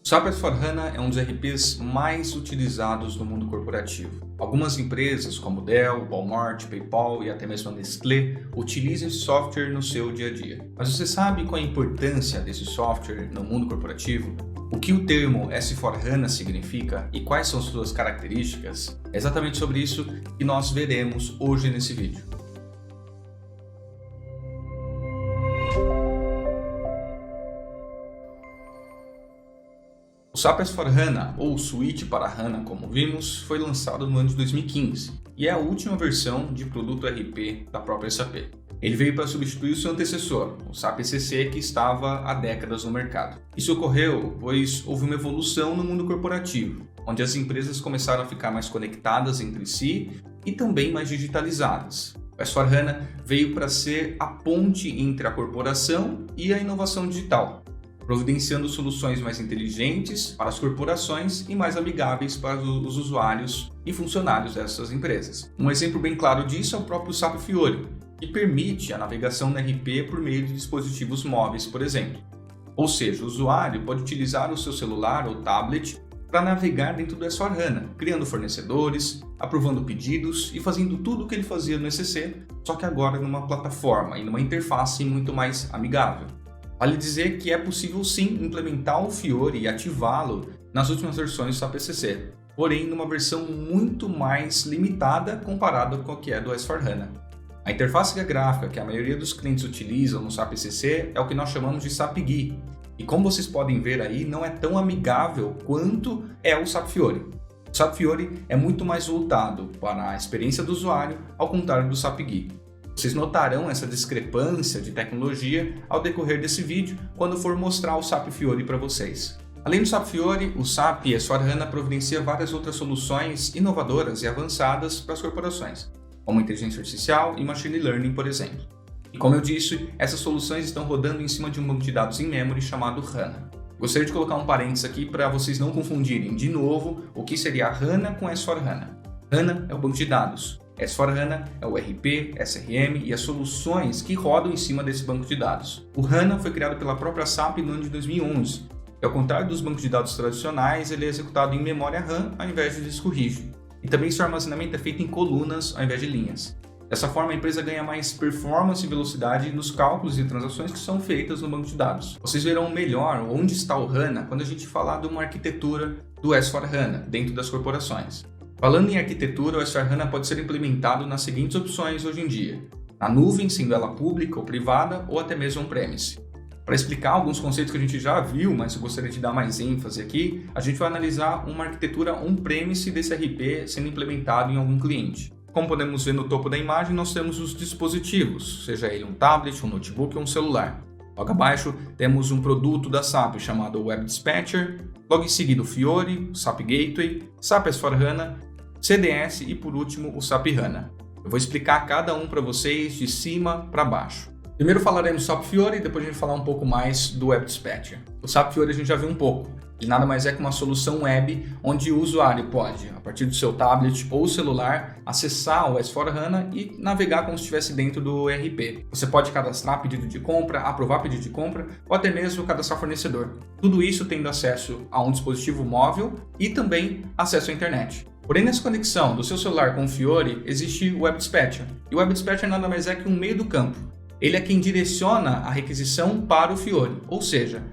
O SAP S/4HANA é um dos ERPs mais utilizados no mundo corporativo. Algumas empresas, como Dell, Walmart, PayPal e até mesmo a Nestlé, utilizam esse software no seu dia a dia. Mas você sabe qual é a importância desse software no mundo corporativo? O que o termo S/4HANA significa e quais são suas características? É exatamente sobre isso que nós veremos hoje nesse vídeo. O SAP S/4HANA, ou Suite para HANA como vimos, foi lançado no ano de 2015 e é a última versão de produto ERP da própria SAP. Ele veio para substituir o seu antecessor, o SAP ECC, que estava há décadas no mercado. Isso ocorreu pois houve uma evolução no mundo corporativo, onde as empresas começaram a ficar mais conectadas entre si e também mais digitalizadas. O S/4HANA veio para ser a ponte entre a corporação e a inovação digital, providenciando soluções mais inteligentes para as corporações e mais amigáveis para os usuários e funcionários dessas empresas. Um exemplo bem claro disso é o próprio SAP Fiori, que permite a navegação no ERP por meio de dispositivos móveis, por exemplo. Ou seja, o usuário pode utilizar o seu celular ou tablet para navegar dentro do S/4HANA, criando fornecedores, aprovando pedidos e fazendo tudo o que ele fazia no ECC, só que agora numa plataforma e numa interface muito mais amigável. Vale dizer que é possível sim implementar o Fiori e ativá-lo nas últimas versões do SAP ECC, porém numa versão muito mais limitada comparada com a que é do S/4HANA. A interface gráfica que a maioria dos clientes utilizam no SAP ECC é o que nós chamamos de SAP GUI, e como vocês podem ver aí, não é tão amigável quanto é o SAP Fiori. O SAP Fiori é muito mais voltado para a experiência do usuário, ao contrário do SAP GUI. Vocês notarão essa discrepância de tecnologia ao decorrer desse vídeo quando for mostrar o SAP Fiori para vocês. Além do SAP Fiori, o SAP S/4HANA providencia várias outras soluções inovadoras e avançadas para as corporações, como inteligência artificial e machine learning, por exemplo. E como eu disse, essas soluções estão rodando em cima de um banco de dados in memory chamado HANA. Gostaria de colocar um parênteses aqui para vocês não confundirem de novo o que seria a HANA com S/4HANA. HANA é o banco de dados. S/4HANA é o ERP, SRM e as soluções que rodam em cima desse banco de dados. O HANA foi criado pela própria SAP no ano de 2011. E ao contrário dos bancos de dados tradicionais, ele é executado em memória RAM ao invés de disco rígido. E também seu armazenamento é feito em colunas ao invés de linhas. Dessa forma, a empresa ganha mais performance e velocidade nos cálculos e transações que são feitas no banco de dados. Vocês verão melhor onde está o HANA quando a gente falar de uma arquitetura do S/4HANA dentro das corporações. Falando em arquitetura, o S/4HANA pode ser implementado nas seguintes opções hoje em dia: na nuvem, sendo ela pública ou privada, ou até mesmo on-premise. Para explicar alguns conceitos que a gente já viu, mas eu gostaria de dar mais ênfase aqui, a gente vai analisar uma arquitetura on-premise desse ERP sendo implementado em algum cliente. Como podemos ver no topo da imagem, nós temos os dispositivos, seja ele um tablet, um notebook ou um celular. Logo abaixo temos um produto da SAP chamado Web Dispatcher, logo em seguida o Fiori, o SAP Gateway, SAP S/4HANA, CDS e por último o SAP HANA. Eu vou explicar cada um para vocês de cima para baixo. Primeiro falaremos do SAP Fiori e depois a gente vai falar um pouco mais do Web Dispatcher. O SAP Fiori a gente já viu um pouco. Ele nada mais é que uma solução web onde o usuário pode, a partir do seu tablet ou celular, acessar o S/4HANA e navegar como se estivesse dentro do ERP. Você pode cadastrar pedido de compra, aprovar pedido de compra ou até mesmo cadastrar fornecedor. Tudo isso tendo acesso a um dispositivo móvel e também acesso à internet. Porém, nessa conexão do seu celular com o Fiori, existe o Web Dispatcher. E o Web Dispatcher nada mais é que um meio do campo. Ele é quem direciona a requisição para o Fiori, ou seja,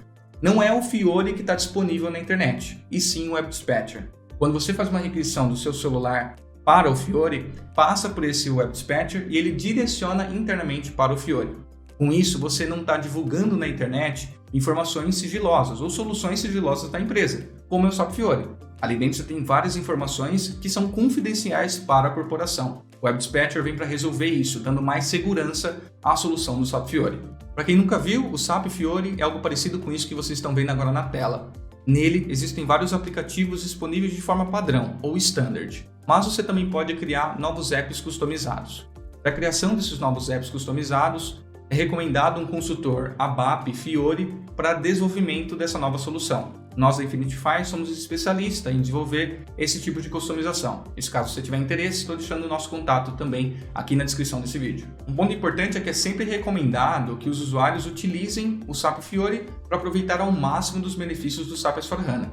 não é o Fiori que está disponível na internet, e sim o Web Dispatcher. Quando você faz uma requisição do seu celular para o Fiori, passa por esse Web Dispatcher e ele direciona internamente para o Fiori. Com isso, você não está divulgando na internet informações sigilosas ou soluções sigilosas da empresa, como é o SAP Fiori. Ali dentro você tem várias informações que são confidenciais para a corporação. O Web Dispatcher vem para resolver isso, dando mais segurança à solução do SAP Fiori. Para quem nunca viu, o SAP Fiori é algo parecido com isso que vocês estão vendo agora na tela. Nele existem vários aplicativos disponíveis de forma padrão, ou standard, mas você também pode criar novos apps customizados. Para a criação desses novos apps customizados, é recomendado um consultor ABAP Fiori para desenvolvimento dessa nova solução. Nós da Infinitify somos especialistas em desenvolver esse tipo de customização. E se caso você tiver interesse, estou deixando o nosso contato também aqui na descrição desse vídeo. Um ponto importante é que é sempre recomendado que os usuários utilizem o SAP Fiori para aproveitar ao máximo dos benefícios do SAP S/4HANA.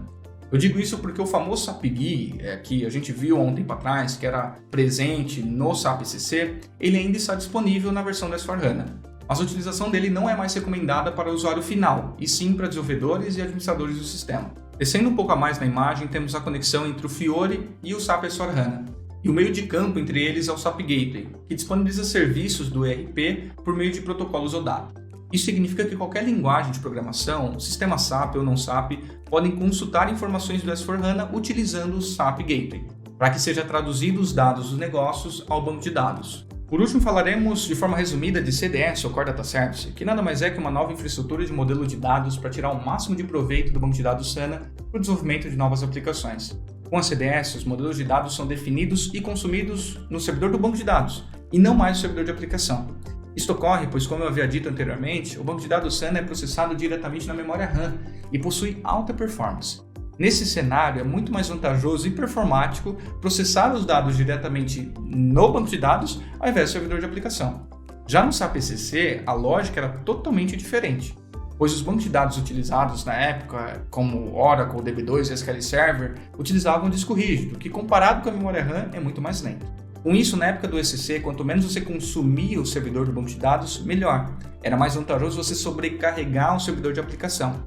Eu digo isso porque o famoso SAP GUI, que a gente viu ontem para trás, que era presente no SAP ECC, ele ainda está disponível na versão do S/4HANA. Mas a utilização dele não é mais recomendada para o usuário final, e sim para desenvolvedores e administradores do sistema. Descendo um pouco a mais na imagem, temos a conexão entre o Fiori e o SAP S/4HANA. E o meio de campo entre eles é o SAP Gateway, que disponibiliza serviços do ERP por meio de protocolos OData. Isso significa que qualquer linguagem de programação, sistema SAP ou não SAP, podem consultar informações do S/4HANA utilizando o SAP Gateway, para que seja traduzido os dados dos negócios ao banco de dados. Por último, falaremos de forma resumida de CDS, ou Core Data Service, que nada mais é que uma nova infraestrutura de modelo de dados para tirar o máximo de proveito do banco de dados SANA para o desenvolvimento de novas aplicações. Com a CDS, os modelos de dados são definidos e consumidos no servidor do banco de dados, e não mais no servidor de aplicação. Isso ocorre pois, como eu havia dito anteriormente, o banco de dados SANA é processado diretamente na memória RAM e possui alta performance. Nesse cenário, é muito mais vantajoso e performático processar os dados diretamente no banco de dados ao invés do servidor de aplicação. Já no SAP ECC, a lógica era totalmente diferente, pois os bancos de dados utilizados na época, como Oracle, DB2 e SQL Server, utilizavam disco rígido, que comparado com a memória RAM é muito mais lento. Com isso, na época do ECC, quanto menos você consumia o servidor do banco de dados, melhor. Era mais vantajoso você sobrecarregar o servidor de aplicação.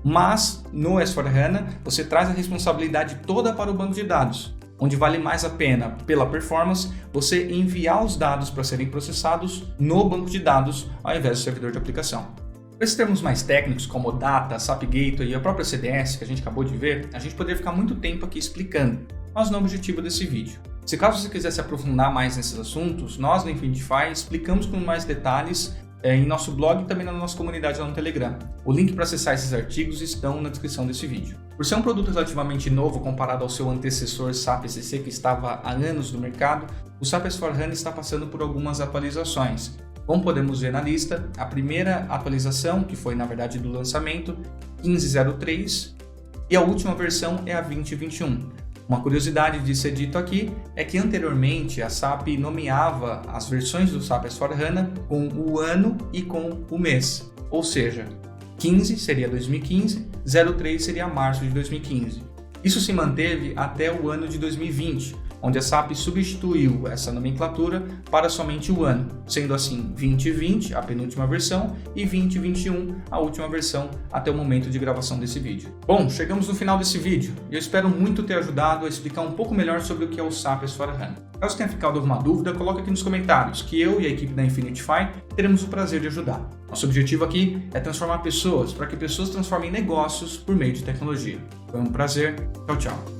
Mas, no S/4HANA, você traz a responsabilidade toda para o banco de dados, onde vale mais a pena, pela performance, você enviar os dados para serem processados no banco de dados, ao invés do servidor de aplicação. Com esses termos mais técnicos, como Data, SAP Gateway e a própria CDS, que a gente acabou de ver, a gente poderia ficar muito tempo aqui explicando, mas não é o objetivo desse vídeo. Se caso você quiser se aprofundar mais nesses assuntos, nós na Infinitify explicamos com mais detalhes em nosso blog e também na nossa comunidade lá no Telegram. O link para acessar esses artigos estão na descrição desse vídeo. Por ser um produto relativamente novo comparado ao seu antecessor SAP ECC, que estava há anos no mercado, o SAP S/4HANA está passando por algumas atualizações. Como podemos ver na lista, a primeira atualização, que foi na verdade do lançamento, 15.03, e a última versão é a 20.21. Uma curiosidade de ser dito aqui é que anteriormente a SAP nomeava as versões do SAP S/4HANA com o ano e com o mês, ou seja, 15 seria 2015, 03 seria março de 2015. Isso se manteve até o ano de 2020, onde a SAP substituiu essa nomenclatura para somente o ano, sendo assim 2020 a penúltima versão e 2021 a última versão até o momento de gravação desse vídeo. Bom, chegamos no final desse vídeo e eu espero muito ter ajudado a explicar um pouco melhor sobre o que é o SAP S/4HANA. Caso tenha ficado alguma dúvida, coloque aqui nos comentários que eu e a equipe da Infinitify teremos o prazer de ajudar. Nosso objetivo aqui é transformar pessoas para que pessoas transformem negócios por meio de tecnologia. Foi um prazer. Tchau, tchau.